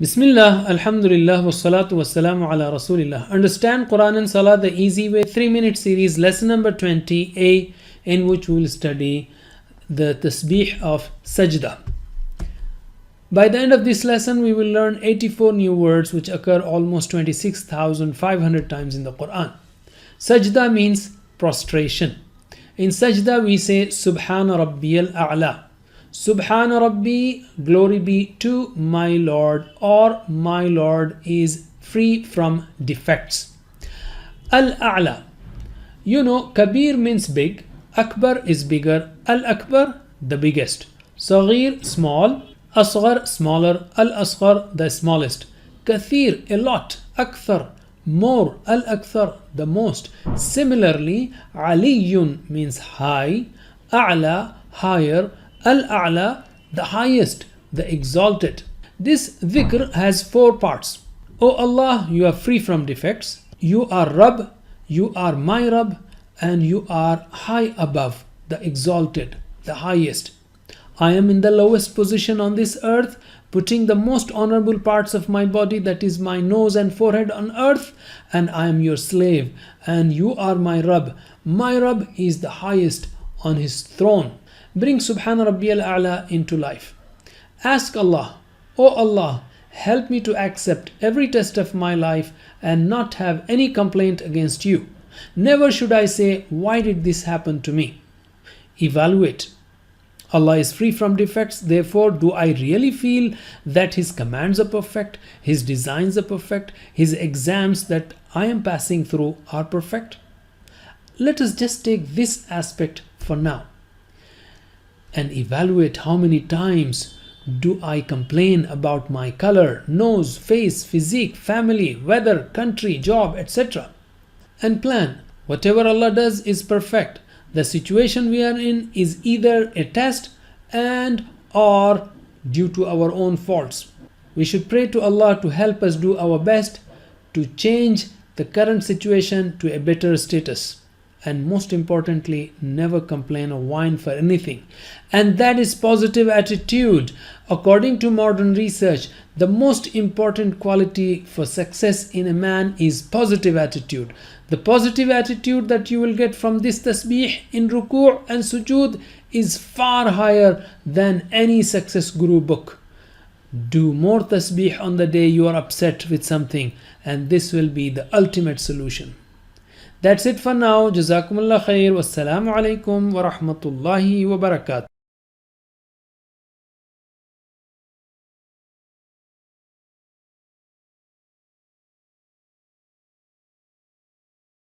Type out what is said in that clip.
Bismillah, Alhamdulillah, wassalatu wassalamu ala Rasulillah. Understand Quran and Salah the easy way. 3-minute series, lesson number 20a, in which we will study the tasbih of sajda. By the end of this lesson, we will learn 84 new words which occur almost 26,500 times in the Quran. Sajda means prostration. In sajda, we say Subhana Rabbiyal A'la. Subhana Rabbi, glory be to my Lord, or my Lord is free from defects. Al-A'la. You know, Kabir means big, Akbar is bigger, Al-Akbar, the biggest. Saghir, small, Asghar, smaller, Al-Asghar, the smallest. Kathir, a lot, Akthar, more, Al-Akthar, the most. Similarly, Aliyun means high, A'la, higher, Al-A'la, the highest, the exalted. This dhikr has 4 parts. O Allah, you are free from defects. You are Rabb, you are my Rabb, and you are high above, the exalted, the highest. I am in the lowest position on this earth, putting the most honorable parts of my body, that is my nose and forehead, on earth, and I am your slave, and you are my Rabb. My Rabb is the highest on his throne. Bring Subhana Rabbiyal A'la into life. Ask Allah, O Allah, help me to accept every test of my life and not have any complaint against you. Never should I say, why did this happen to me? Evaluate. Allah is free from defects, therefore do I really feel that His commands are perfect, His designs are perfect, His exams that I am passing through are perfect? Let us just take this aspect for now and evaluate how many times do I complain about my color, nose, face, physique, family, weather, country, job, etc. And plan. Whatever Allah does is perfect. The situation we are in is either a test and or due to our own faults. We should pray to Allah to help us do our best to change the current situation to a better status. And most importantly, never complain or whine for anything. And that is positive attitude. According to modern research, the most important quality for success in a man is positive attitude. The positive attitude that you will get from this tasbih in ruku' and sujood is far higher than any success guru book. Do more tasbih on the day you are upset with something, and this will be the ultimate solution. That's it for now. Jazakumullah khair. Wassalamu alaikum wa rahmatullahi wa barakatuh.